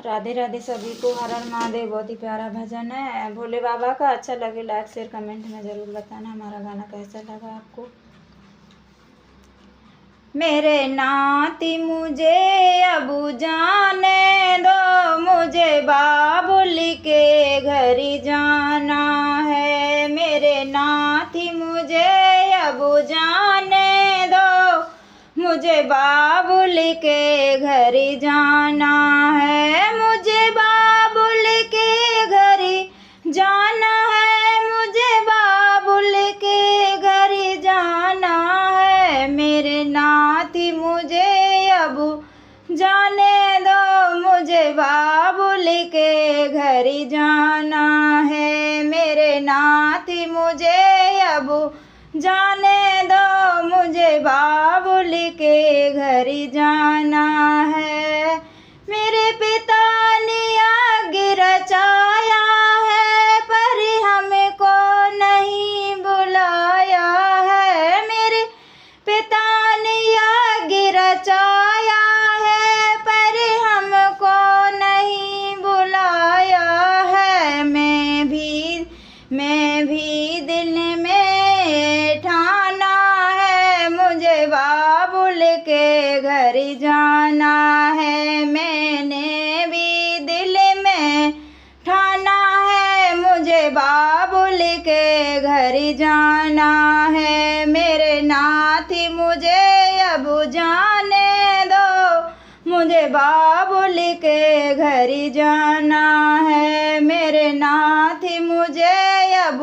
राधे राधे सभी को। हर हर महादेव बहुत ही प्यारा भजन है भोले बाबा का। अच्छा लगे लाइक शेयर कमेंट में ज़रूर बताना हमारा गाना कैसा लगा आपको। मेरे नाती मुझे अब जाने दो, मुझे बाबुल के घर जाना है। मेरे नाती मुझे अब जाने दो, मुझे बाबुल के घर जाना है। मुझे बाबुल के घर जाना है, मुझे बाबुल के घर जाना है। मेरे नाती मुझे अब जाने दो, मुझे बाबुल के घर जाना है। मेरे नाती मुझे अब जाने दो, मुझे बाबुल के घर जाना है। मेरे पिता ने आगे रचाया है, पर हमको नहीं बुलाया है। मेरे पिता ने आगे रचाया है, पर हमको नहीं बुलाया है। मैं भी दिल में ठाना है, मुझे बाबुल के घर जाना है। मैंने भी दिल में ठाना है, मुझे बाबुल के घर जाना है। मेरे नाती मुझे अब जाने दो, मुझे बाबुल के घर जाना है। मेरे नाती मुझे अब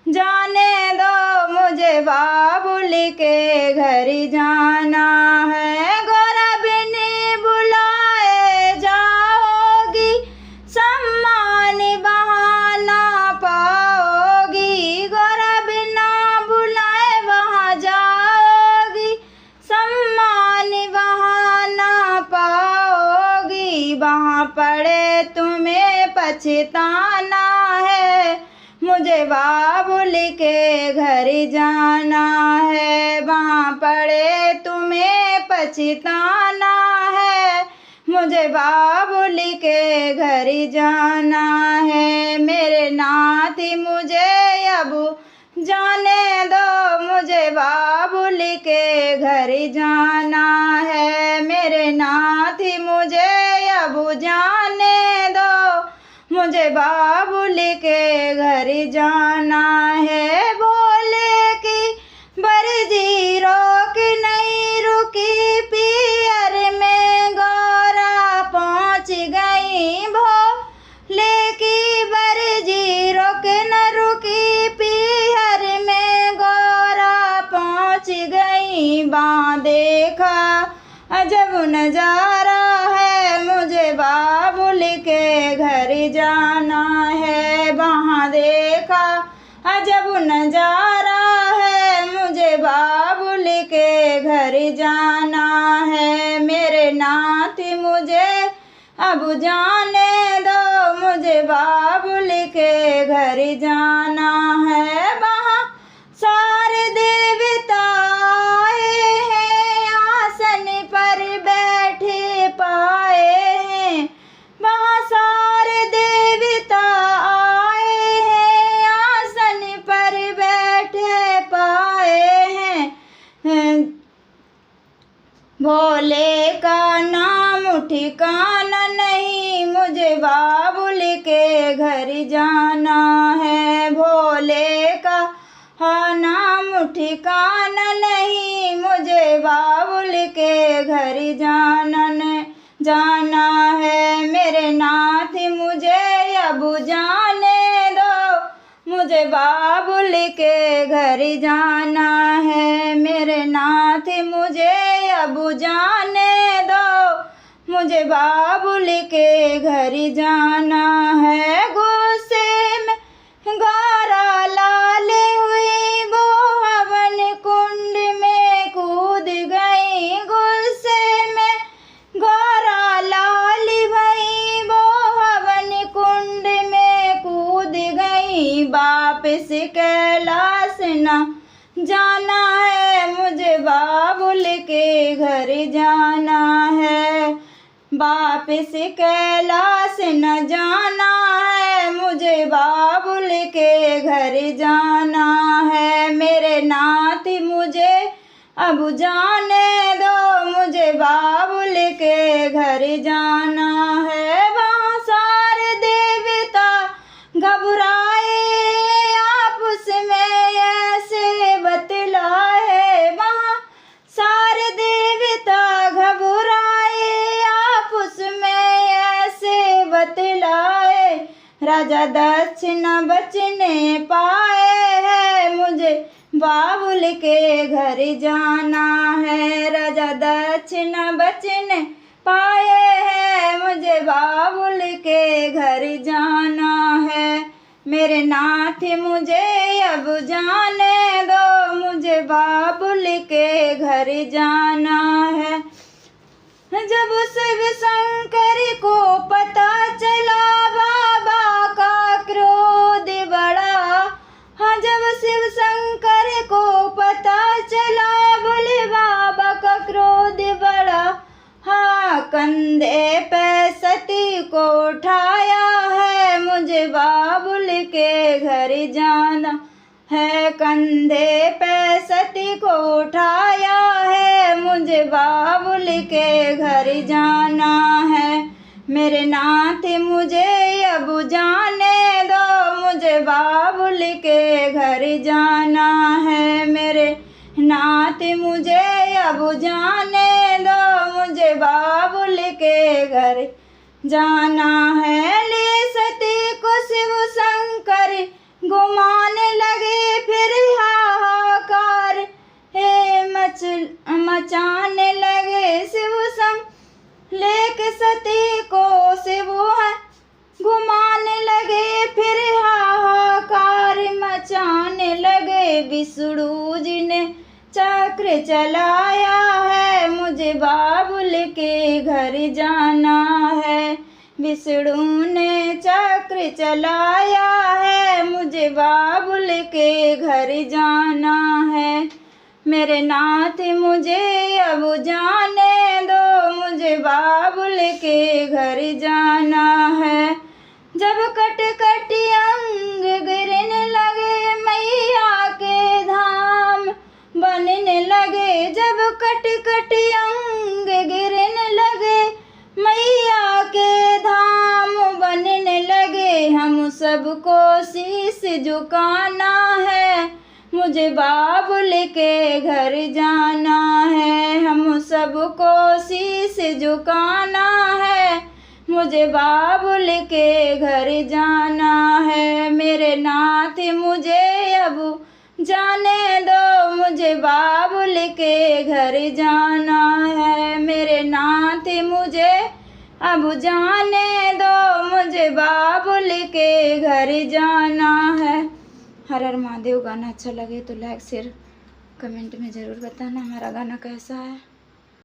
जाने दो, मुझे बाबुल के घर जाना है। गौरव ने बुलाए जाओगी, सम्मान बहाना पाओगी। गौरव ना बुलाए वहाँ जाओगी, सम्मान बहाना पाओगी। वहाँ पड़े तुम्हें पछताना है, मुझे बाबुल के घर जाना है। वहाँ पड़े तुम्हें पछताना है, मुझे बाबुल के घर जाना है। मेरे नाती मुझे अब जाने दो, मुझे बाबुल के घर जाना है। मेरे नाती मुझे अब जाने दो, मुझे बाबुल के घर जाना है। भोले की बरजी रोक नहीं रुकी, पियर में गौरा पहुँच गई। भोले की बरजी रोक न रुकी, पियर में गौरा पहुँच गई। वहाँ देखा अजब नजारा है, मुझे बाबुल के घर जाना है। वहाँ देखा अजब नजारा है, मुझे बाबुल के घर जाना है। मेरे नाती मुझे अब जाने दो, मुझे बाबुल के घर जाना है। वहाँ सारे देवता आए हैं, आसन पर बैठे पाए हैं। वहाँ सारे देवता आए हैं, आसन पर बैठे पाए हैं। भोले का नाम ठिकाना नहीं, मुझे बाबुल के घर जाना है। भोले का नाम ठिकाना नहीं, मुझे बाबुल के घर जाना है। मेरे नाती मुझे अब जाने दो, मुझे बाबुल के घर जाना है। मेरे नाती मुझे अब जाने दो, मुझे बाबुल के घर जाना है। गुस्से में गौरा लाल हुई, वो हवन कुंड में कूद गई। गुस्से में गौरा लाल भई, वो हवन कुंड में कूद गई। वापस कैलाश न जाना है, मुझे बाबुल के घर जाना है। वापिस कैलाश न जाना है, मुझे बाबुल के घर जाना है। मेरे नाथ मुझे अब जाने दो, मुझे बाबुल के घर जाना है। वहाँ सारे देवता घबराए, आपस में ऐसे बतलाए। वहाँ सारे देवता घबराए, आपस में ऐसे बतलाए। राजा दक्ष न बचने पाए हैं, मुझे बाबुल के घर जाना है। राजा दक्ष न बचने पाए हैं, मुझे बाबुल के घर जाना है। मेरे नाथ मुझे अब जाने दो, मुझे बाबुल के घर जाना है। जब शिव शंकर को पता चला बाबा का क्रोध बढ़ा, हाँ जब शिव शंकर को पता चला, बोले बाबा का क्रोध बढ़ा। हाँ कंधे पे सती को उठाया है, मुझे बाबुल के घर जाना है। कंधे पे सती को उठाया है, मुझे बाबुल के घर जाना है। मेरे नाथ मुझे अब जाने दो, मुझे बाबुल के घर जाना है। मेरे नाथ मुझे अब जाने दो, मुझे बाबुल के घर जाना है। ले सती को शिव शंकर घुमाने लगे, फिर हाहाकार हे मचाने लगे। शिव शंकर लेके सती को शिव घुमाने लगे, फिर हाहाकार मचाने लगे। विष्णु जी ने चक्र चलाया है, मुझे बाबुल के घर जाना है। विष्णु ने चक्र चलाया है, मुझे बाबुल के घर जाना है। मेरे नाथ मुझे अब जाने दो, मुझे बाबुल के घर जाना है। जब कट कट अंग गिरने लगे, मैया के धाम बनने लगे। जब कट कट अंग गिरने लगे, मैया के धाम बनने लगे। हम सबको शीश झुकाना है, मुझे बाबुल के घर जाना है। हम सबको शीश झुकाना है, मुझे बाबुल के घर जाना है। मेरे नाथ मुझे अब जाने दो, मुझे बाबुल के घर जाना है। मेरे नाथ मुझे अब जाने दो, मुझे बाबुल के घर जाना है। हर हर महादेव। गाना अच्छा लगे तो लाइक शेयर कमेंट में ज़रूर बताना हमारा गाना कैसा है।